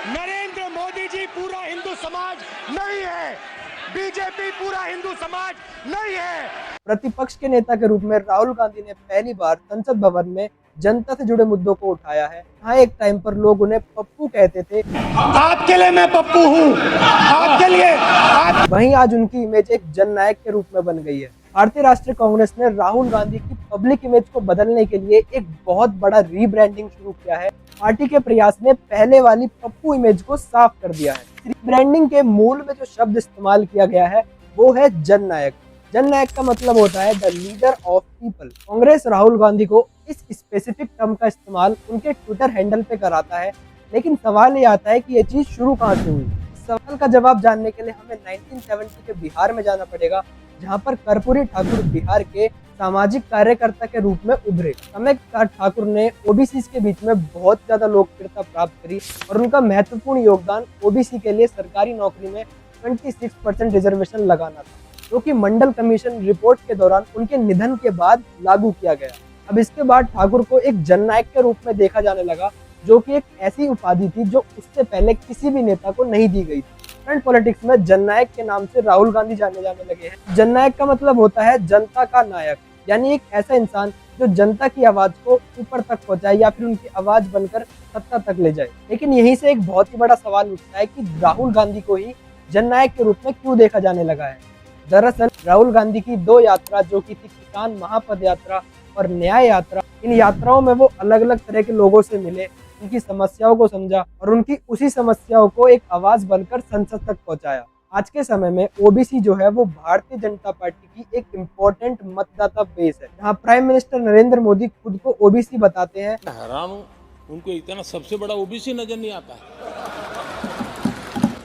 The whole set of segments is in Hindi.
नरेंद्र मोदी जी पूरा हिंदू समाज नहीं है, बीजेपी पूरा हिंदू समाज नहीं है। प्रतिपक्ष के नेता के रूप में राहुल गांधी ने पहली बार संसद भवन में जनता से जुड़े मुद्दों को उठाया है। हाँ, एक टाइम पर लोग उन्हें पप्पू कहते थे। आपके लिए मैं पप्पू हूँ, आपके लिए वहीं आज उनकी इमेज एक जननायक के रूप में बन गई है। भारतीय राष्ट्रीय कांग्रेस ने राहुल गांधी की पब्लिक इमेज को बदलने के लिए एक बहुत बड़ा रीब्रांडिंग शुरू किया है। पार्टी के प्रयास ने पहले वाली पप्पू इमेज को साफ कर दिया है। रीब्रांडिंग के मूल में जो शब्द इस्तेमाल किया गया है वो है जननायक। जननायक का मतलब होता है the leader of people. Congress Rahul Gandhi को इस स्पेसिफिक टर्म का इस्तेमाल उनके ट्विटर हैंडल पे कराता है, लेकिन सवाल ये आता है कि ये चीज शुरू कहाँ से हुई। इस सवाल का जवाब जानने के लिए हमें 1970 के बिहार में जाना पड़ेगा, जहाँ पर कर्पूरी ठाकुर बिहार के सामाजिक कार्यकर्ता के रूप में उभरे। समय के साथ ठाकुर ने ओबीसी के बीच में बहुत ज्यादा लोकप्रियता प्राप्त करी और उनका महत्वपूर्ण योगदान ओबीसी के लिए सरकारी नौकरी में 26% रिजर्वेशन लगाना था, जो कि मंडल कमीशन रिपोर्ट के दौरान उनके निधन के बाद लागू किया गया। अब इसके बाद ठाकुर को एक जननायक के रूप में देखा जाने लगा, जो कि एक ऐसी उपाधि थी जो उससे पहले किसी भी नेता को नहीं दी गई थी। करंट पॉलिटिक्स में जननायक के नाम से राहुल गांधी जाने लगे हैं। जननायक का मतलब होता है जनता का नायक, यानी एक ऐसा इंसान जो जनता की आवाज को ऊपर तक पहुंचाए या फिर उनकी आवाज बनकर सत्ता तक ले जाए। लेकिन यहीं से एक बहुत ही बड़ा सवाल उठता है कि राहुल गांधी को ही जननायक के रूप में क्यों देखा जाने लगा है। दरअसल राहुल गांधी की दो यात्रा, जो की थी किसान महापद यात्रा और न्याय यात्रा, इन यात्राओं में वो अलग अलग तरह के लोगों से मिले, उनकी समस्याओं को समझा और उनकी उसी समस्याओं को एक आवाज बनकर संसद तक पहुंचाया। आज के समय में ओबीसी जो है वो भारतीय जनता पार्टी की एक इम्पोर्टेंट मतदाता बेस है, जहां प्राइम मिनिस्टर नरेंद्र मोदी खुद को ओबीसी बताते हैं। हैरान हूं, उनको इतना सबसे बड़ा ओबीसी नजर नहीं आता है।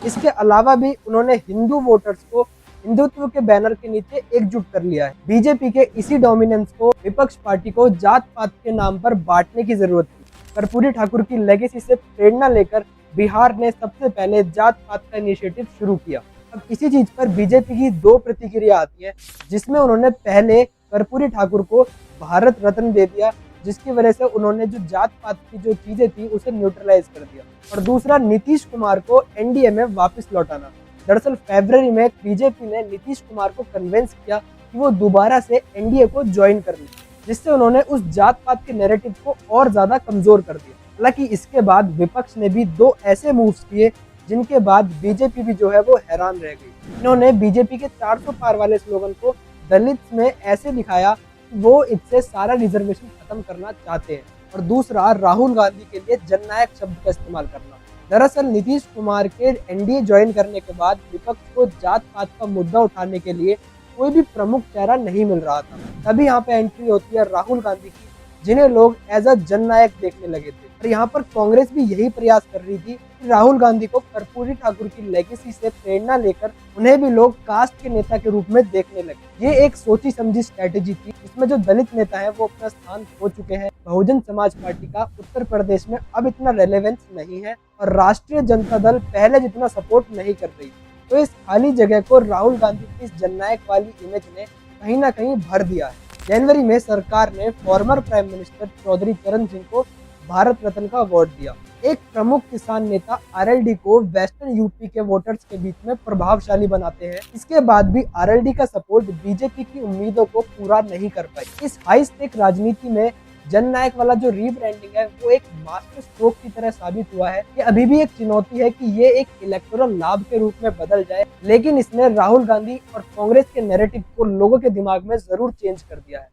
इसके अलावा भी उन्होंने हिंदू वोटर्स को हिंदुत्व के बैनर के नीचे एकजुट कर लिया है। बीजेपी के इसी डोमिनेंस को विपक्ष पार्टी को जात पात के नाम पर बांटने की जरूरत थी। कर्पूरी ठाकुर की लेगेसी से प्रेरणा लेकर बिहार ने सबसे पहले जात पात का इनिशिएटिव शुरू किया। अब इसी चीज पर बीजेपी की दो प्रतिक्रिया आती है, जिसमें उन्होंने पहले कर्पूरी ठाकुर को भारत रत्न दे दिया, जिसकी वजह से उन्होंने जो जात पात की जो चीजें थी उसे न्यूट्रलाइज कर दिया, और दूसरा नीतीश कुमार को एनडीए में वापस लौटाना। दरअसल फरवरी में बीजेपी ने नीतीश कुमार को कन्विंस किया कि वो दोबारा से एनडीए को ज्वाइन कर ले, जिससे उन्होंने उस जात पात के नैरेटिव को और ज्यादा कमजोर कर दिया। हालांकि इसके बाद विपक्ष ने भी दो ऐसे मूव्स किए जिनके बाद बीजेपी भी जो है वो हैरान रह गई। इन्होंने बीजेपी के 400 पार वाले स्लोगन को दलित में ऐसे दिखाया कि वो इससे सारा रिजर्वेशन खत्म करना चाहते हैं, और दूसरा राहुल गांधी के लिए जननायक शब्द का इस्तेमाल करना। दरअसल नीतीश कुमार के एनडीए ज्वाइन करने के बाद विपक्ष को जात पात का मुद्दा उठाने के लिए कोई भी प्रमुख चेहरा नहीं मिल रहा था। तभी यहाँ पे एंट्री होती है राहुल गांधी की, जिन्हें लोग एज अ जननायक देखने लगे थे। और यहाँ पर कांग्रेस भी यही प्रयास कर रही थी कि राहुल गांधी को कर्पूरी ठाकुर की लेगेसी से प्रेरणा लेकर उन्हें भी लोग कास्ट के नेता के रूप में देखने लगे। ये एक सोची समझी स्ट्रेटेजी थी, जिसमें जो दलित नेता है वो अपना स्थान खो चुके हैं। बहुजन समाज पार्टी का उत्तर प्रदेश में अब इतना रेलेवेंस नहीं है और राष्ट्रीय जनता दल पहले जितना सपोर्ट नहीं कर रही। तो इस खाली जगह को राहुल गांधी की इस जननायक वाली इमेज ने कहीं ना कहीं भर दिया है। जनवरी में सरकार ने फॉर्मर प्राइम मिनिस्टर चौधरी चरण सिंह को भारत रत्न का अवार्ड दिया। एक प्रमुख किसान नेता आरएलडी को वेस्टर्न यूपी के वोटर्स के बीच में प्रभावशाली बनाते हैं। इसके बाद भी आरएलडी का सपोर्ट बीजेपी की उम्मीदों को पूरा नहीं कर पाई। इस हाई स्टेक राजनीति में जननायक वाला जो रीब्रांडिंग है वो एक मास्टर स्ट्रोक की तरह साबित हुआ है। ये अभी भी एक चुनौती है कि ये एक इलेक्टोरल लाभ के रूप में बदल जाए, लेकिन इसने राहुल गांधी और कांग्रेस के नैरेटिव को लोगों के दिमाग में जरूर चेंज कर दिया है।